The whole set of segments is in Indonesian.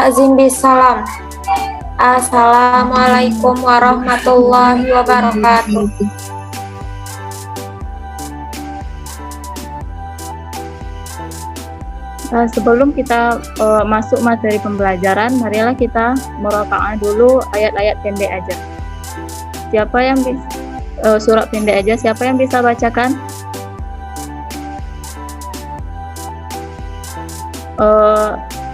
Azim bisalam. Assalamualaikum warahmatullahi wabarakatuh. Sebelum kita masuk materi pembelajaran, marilah kita merakaah dulu ayat-ayat pendek aja. Siapa yang surat pendek aja, siapa yang bisa bacakan?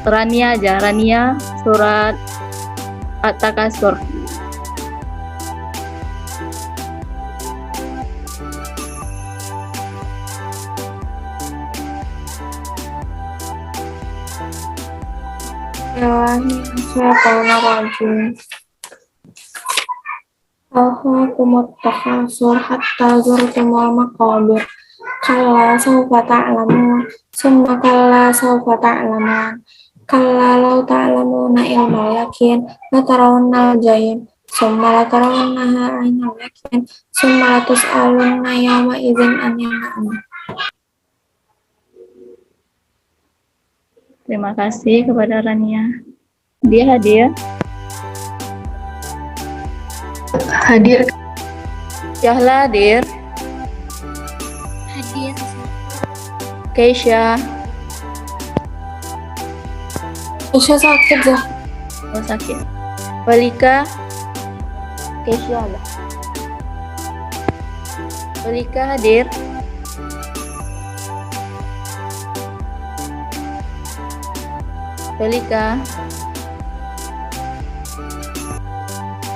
Rania aja, Rania surat At-Takasur. Alhaakumut takasur hatta zurtumul maqabir. Kalla sawfa ta'lamun, summa kalla sawfa ta'lamun. Kalla law ta'lamuna ilmal yakin, latarawunnal jahim, summa latarawunnaha 'ainal yakin, summa latus'alunna yawma idzin 'anil na'im. Terima kasih kepada Rania. Dia hadir. Hadir. Syahla hadir. Hadir. Keisha. Keisha sakit ya? Oh, sakit. Walika. Keisha lah. Walika hadir. Walika.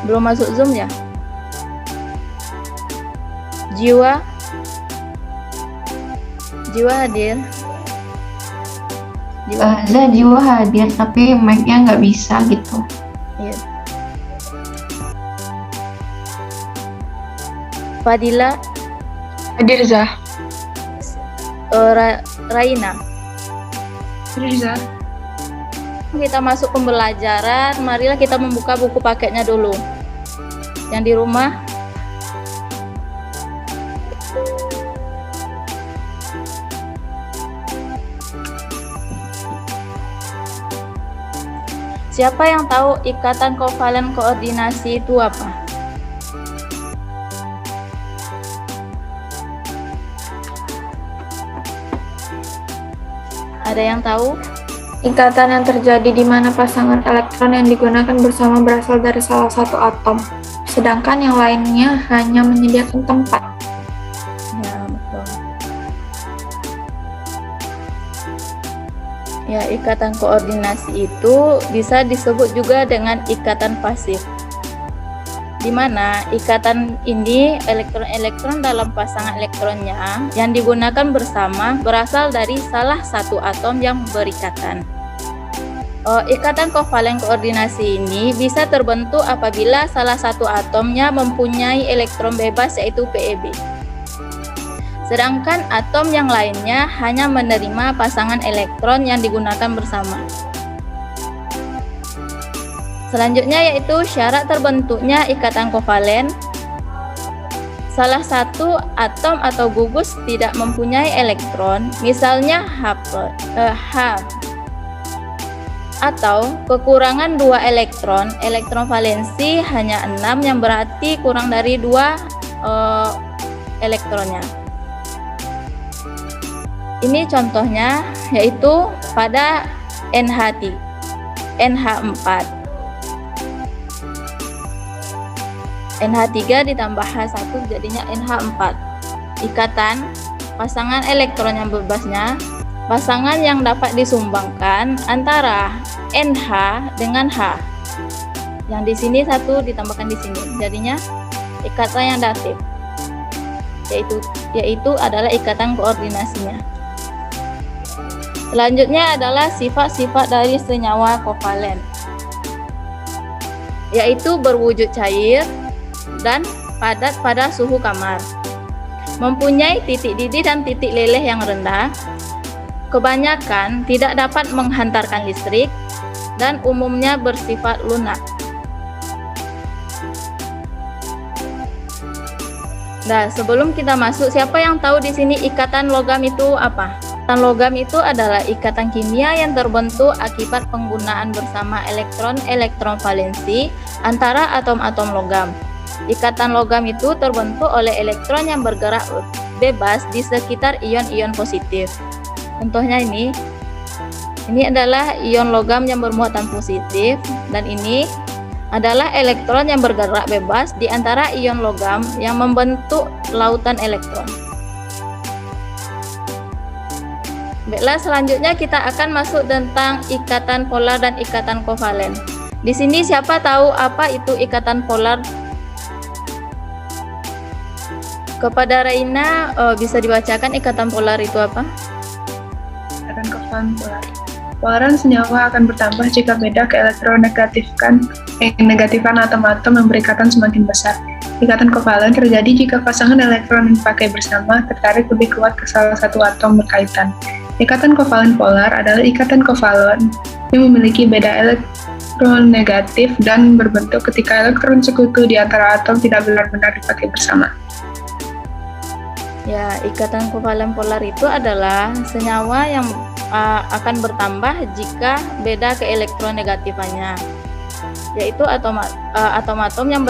Belum masuk Zoom ya? Jiwa hadir. Jiwa hadir tapi mic-nya nggak bisa gitu. Iya. Fadila Hadir Zah. Raina. Hadir Zah. Kita masuk pembelajaran, marilah kita membuka buku paketnya dulu. Yang di rumah, siapa yang tahu ikatan kovalen koordinasi itu apa? Ada yang tahu? Ikatan yang terjadi di mana pasangan elektron yang digunakan bersama berasal dari salah satu atom, sedangkan yang lainnya hanya menyediakan tempat. Ya, betul. Ya, ikatan koordinasi itu bisa disebut juga dengan ikatan pasif. Di mana ikatan ini elektron-elektron dalam pasangan elektronnya yang digunakan bersama berasal dari salah satu atom yang berikatan. Ikatan kovalen koordinasi ini bisa terbentuk apabila salah satu atomnya mempunyai elektron bebas yaitu PeB. Sedangkan atom yang lainnya hanya menerima pasangan elektron yang digunakan bersama. Selanjutnya yaitu syarat terbentuknya ikatan kovalen. Salah satu atom atau gugus tidak mempunyai elektron, misalnya H, atau kekurangan 2 elektron valensi hanya 6 yang berarti kurang dari 2 elektronnya. Ini contohnya yaitu pada NH4. NH3 ditambah H1 jadinya NH4. Ikatan pasangan elektron yang bebasnya pasangan yang dapat disumbangkan antara NH dengan H. Yang di sini 1 ditambahkan di sini. Jadinya ikatan yang datif. Yaitu adalah ikatan koordinasinya. Selanjutnya adalah sifat-sifat dari senyawa kovalen. Yaitu berwujud cair dan padat pada suhu kamar, mempunyai titik didih dan titik leleh yang rendah, kebanyakan tidak dapat menghantarkan listrik, dan umumnya bersifat lunak. Nah, sebelum kita masuk, siapa yang tahu di sini ikatan logam itu apa? Ikatan logam itu adalah ikatan kimia yang terbentuk akibat penggunaan bersama elektron-elektron valensi antara atom-atom logam. Ikatan logam itu terbentuk oleh elektron yang bergerak bebas di sekitar ion-ion positif. Contohnya ini adalah ion logam yang bermuatan positif, dan ini adalah elektron yang bergerak bebas di antara ion logam yang membentuk lautan elektron. Baiklah, selanjutnya kita akan masuk tentang ikatan polar dan ikatan kovalen. Di sini siapa tahu apa itu ikatan polar? Kepada Raina, bisa dibacakan ikatan polar itu apa? Ikatan kovalen polar. Polaran senyawa akan bertambah jika beda keelektronegatifan atom-atom yang berikatan semakin besar. Ikatan kovalen terjadi jika pasangan elektron yang dipakai bersama tertarik lebih kuat ke salah satu atom berkaitan. Ikatan kovalen polar adalah ikatan kovalen yang memiliki beda elektron negatif dan berbentuk ketika elektron sekutu di antara atom tidak benar-benar dipakai bersama. Ya, ikatan kovalen polar itu adalah senyawa yang akan bertambah jika beda keelektronegatifannya, yaitu atom-atom yang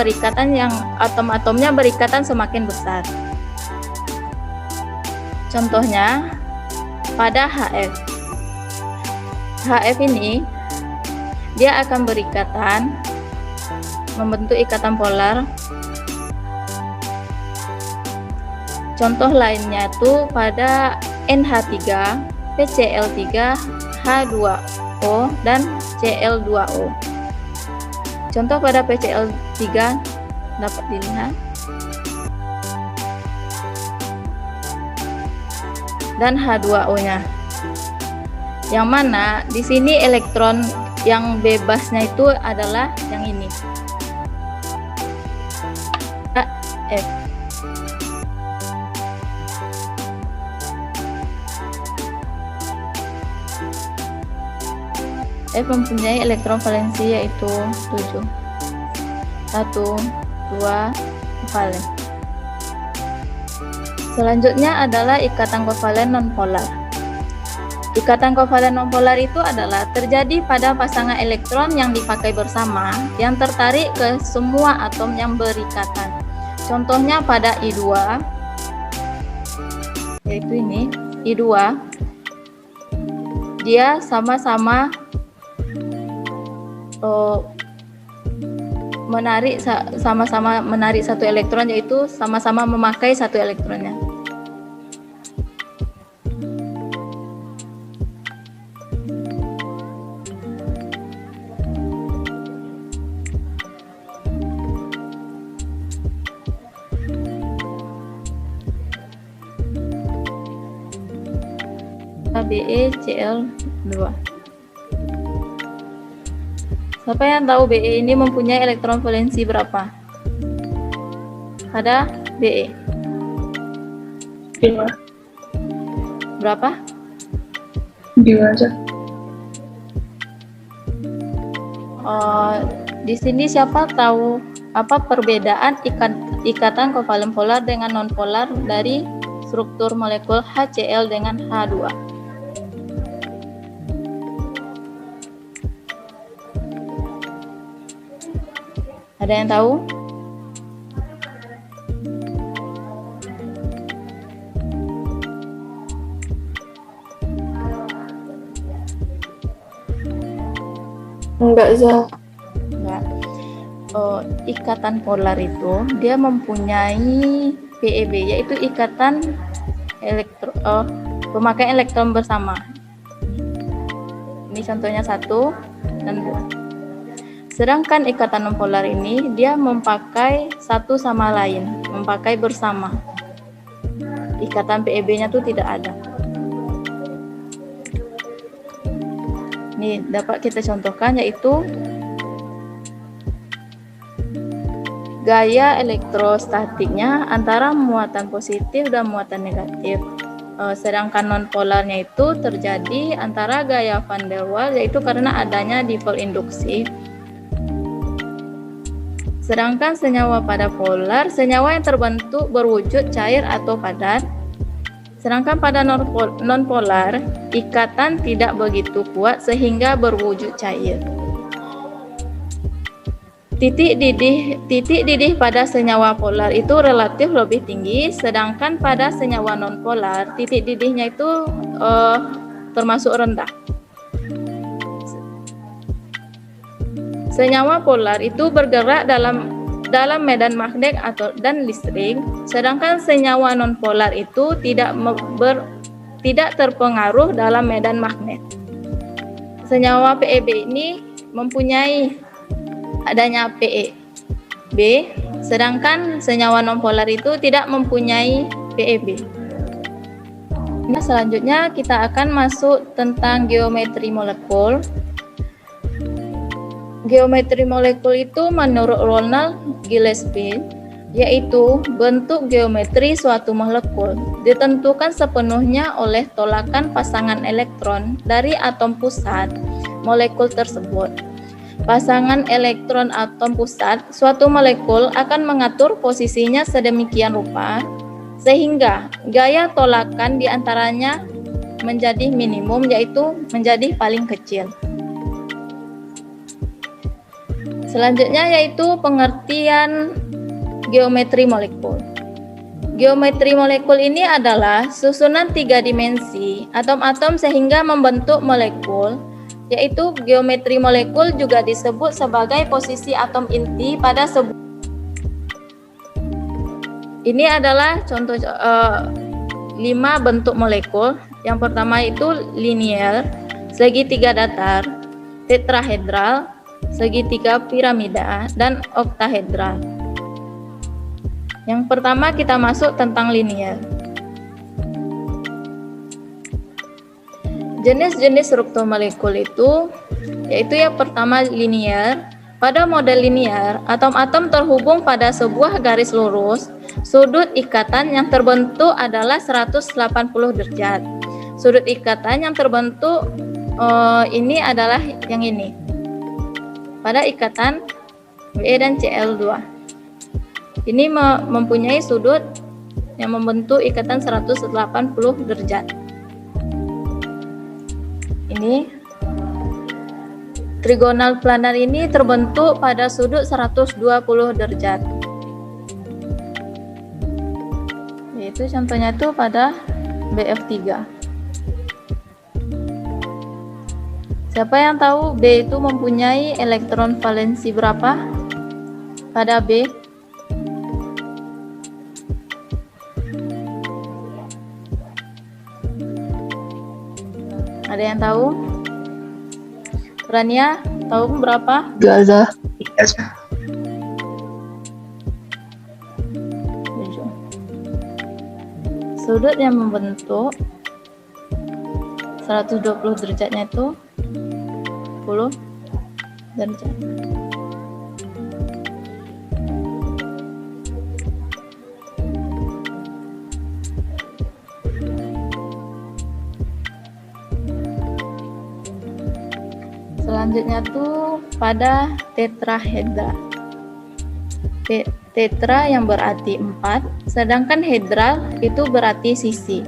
atom-atomnya berikatan semakin besar. Contohnya pada HF. HF ini dia akan berikatan membentuk ikatan polar. Contoh lainnya itu pada NH3, PCl3, H2O, dan Cl2O. Contoh pada PCl3 dapat dilihat. Dan H2O-nya. Yang mana di sini elektron yang bebasnya itu adalah yang ini. F. F mempunyai elektron valensi yaitu 7. 1, 2, valen. Selanjutnya adalah ikatan kovalen nonpolar. Ikatan kovalen nonpolar itu adalah terjadi pada pasangan elektron yang dipakai bersama yang tertarik ke semua atom yang berikatan. Contohnya pada I2, yaitu ini, I2, dia sama-sama sama-sama menarik satu elektron, yaitu sama-sama memakai satu elektronnya. BeCl2. Siapa yang tahu Be ini mempunyai elektron valensi berapa? Pada Be. 2. Berapa? 2 aja. Di sini siapa tahu apa perbedaan ikatan kovalen polar dengan nonpolar dari struktur molekul HCl dengan H2? Ada yang tahu? Enggak, Za. Enggak. Ikatan polar itu dia mempunyai PeB, yaitu ikatan pemakaian elektron bersama. Ini contohnya 1 dan 2. Sedangkan ikatan nonpolar ini dia memakai satu sama lain, memakai bersama. Ikatan PeB-nya tuh tidak ada. Ini dapat kita contohkan, yaitu gaya elektrostatiknya antara muatan positif dan muatan negatif. Sedangkan nonpolarnya itu terjadi antara gaya van der Waals, yaitu karena adanya dipol induksi. Sedangkan senyawa pada polar, senyawa yang terbentuk berwujud cair atau padat. Sedangkan pada nonpolar, ikatan tidak begitu kuat sehingga berwujud cair. Titik didih pada senyawa polar itu relatif lebih tinggi, sedangkan pada senyawa nonpolar titik didihnya itu termasuk rendah. Senyawa polar itu bergerak dalam medan magnet dan listrik, sedangkan senyawa nonpolar itu tidak terpengaruh dalam medan magnet. Senyawa PeB ini mempunyai adanya PeB, sedangkan senyawa nonpolar itu tidak mempunyai PeB. Nah, selanjutnya kita akan masuk tentang geometri molekul. Geometri molekul itu menurut Ronald Gillespie yaitu bentuk geometri suatu molekul ditentukan sepenuhnya oleh tolakan pasangan elektron dari atom pusat molekul tersebut. Pasangan elektron atom pusat suatu molekul akan mengatur posisinya sedemikian rupa sehingga gaya tolakan diantaranya menjadi minimum, yaitu menjadi paling kecil. Selanjutnya yaitu pengertian geometri molekul. Geometri molekul ini adalah susunan 3 dimensi atom-atom sehingga membentuk molekul, yaitu geometri molekul juga disebut sebagai posisi atom inti pada sebuah. Ini adalah contoh 5 bentuk molekul. Yang pertama itu linear, segitiga datar, tetrahedral, segitiga piramida, dan oktahedral. Yang pertama kita masuk tentang linear. Jenis-jenis struktur molekul itu yaitu yang pertama linear. Pada model linear, atom-atom terhubung pada sebuah garis lurus. Sudut ikatan yang terbentuk adalah 180 derajat. Sudut ikatan yang terbentuk ini adalah yang ini. Pada ikatan We dan Cl2. Ini mempunyai sudut yang membentuk ikatan 180 derajat. Ini trigonal planar ini terbentuk pada sudut 120 derajat. Yaitu contohnya itu pada BF3. Siapa yang tahu B itu mempunyai elektron valensi berapa pada B? Ada yang tahu? Rania, tahu berapa? Gaza. 7. Sudut yang membentuk 120 derajatnya itu 10 derajat. Selanjutnya tuh pada tetrahedra. Tetra yang berarti 4, sedangkan hedral itu berarti sisi.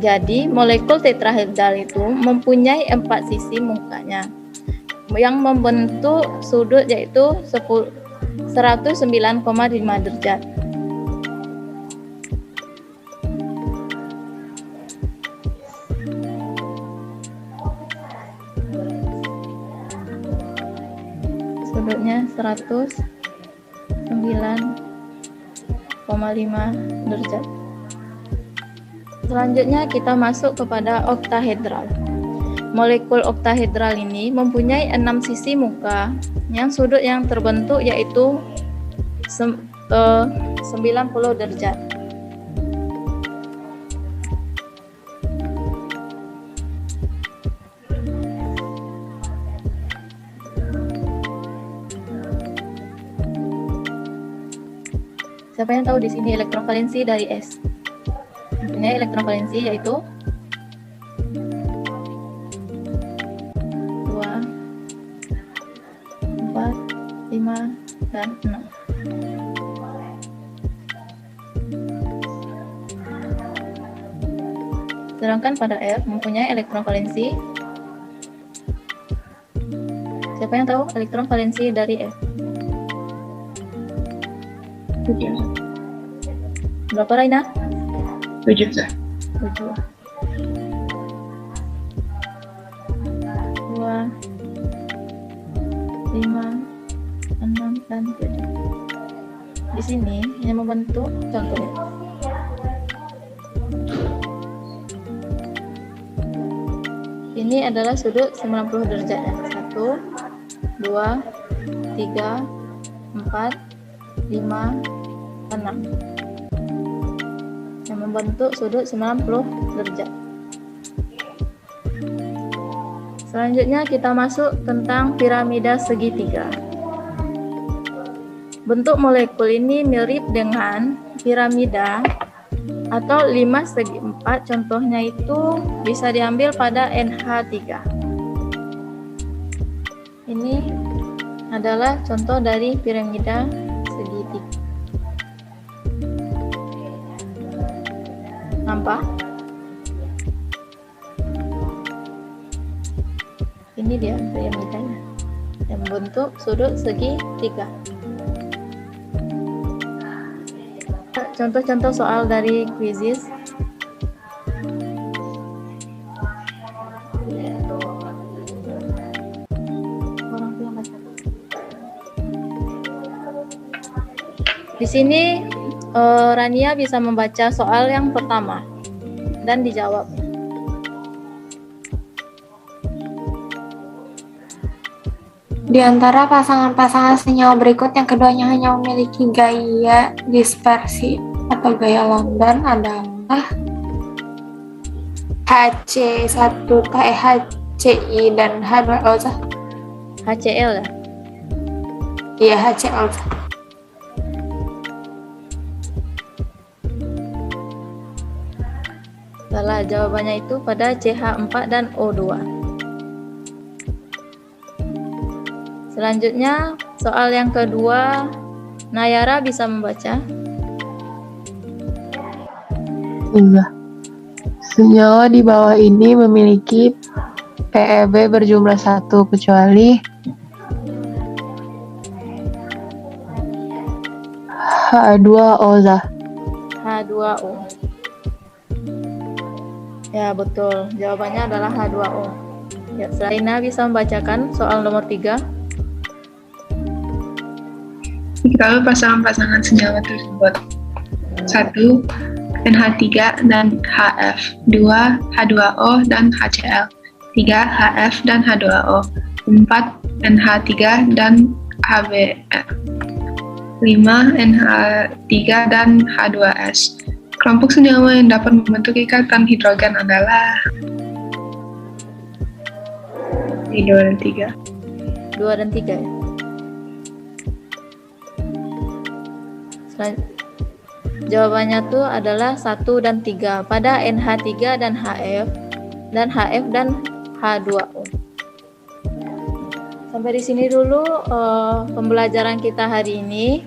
Jadi molekul tetrahedral itu mempunyai 4 sisi mukanya yang membentuk sudut yaitu 109,5 derajat. Sudutnya 109,5 derajat. Selanjutnya kita masuk kepada oktahedral. Molekul oktahedral ini mempunyai 6 sisi muka yang sudut yang terbentuk yaitu 90 derajat. Siapa yang tahu di sini elektron valensi dari S? Ini elektron valensi yaitu 2, 4, 5, dan 6. Sedangkan pada F mempunyai elektron valensi. Siapa yang tahu elektron valensi dari F? 7. Berapa, Raina? 7 Zah. 7. 2, 5, 6, dan 7. Di sini yang membentuk contohnya. Ini adalah sudut 90 derajat ya. 1, 2, 3, 4, 5, 6. Yang membentuk sudut 90 derajat. Selanjutnya kita masuk tentang piramida segitiga. Bentuk molekul ini mirip dengan piramida atau 5 segi 4, contohnya itu bisa diambil pada NH3. Ini adalah contoh dari piramida segitiga. Nampak? Ini dia piramidanya yang membentuk sudut segitiga. Contoh-contoh soal dari kuisis. Di sini Rania bisa membaca soal yang pertama dan dijawab. Di antara pasangan-pasangan senyawa berikut yang keduanya hanya memiliki gaya dispersi atau gaya London adalah HC1, HCI, dan H2O. HCl ya? Iya, HCl. Salah, jawabannya itu pada CH4 dan O2. Selanjutnya, soal yang kedua, Nayara bisa membaca. Iya. Senyawa di bawah ini memiliki PeB berjumlah 1 kecuali H2O. H2O. Ya, betul. Jawabannya adalah H2O. Ya, Raina bisa membacakan soal nomor 3. Kalau pasangan-pasangan senyawa tersebut 1. NH3 dan HF, 2. H2O dan HCl, 3. HF dan H2O, 4. NH3 dan HBr, 5. NH3 dan H2S. Kelompok senyawa yang dapat membentuk ikatan hidrogen adalah 2 dan 3. 2 dan 3 ya. Jawabannya tuh adalah 1 dan 3 pada NH3 dan HF dan H2O. Sampai di sini dulu pembelajaran kita hari ini.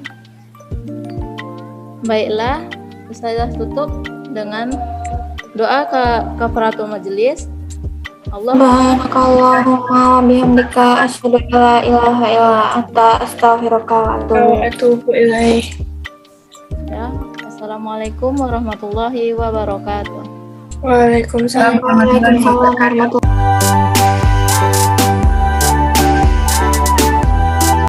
Baiklah, saya tutup dengan doa kafaratul majelis. Subhanakallahumma wa bihamdika asyhadu an la ilaha illa anta astaghfiruka wa atubu ilaik. Ya, assalamualaikum warahmatullahi wabarakatuh. Waalaikumsalam Waalaikumsalam warahmatullahi wabarakatuh.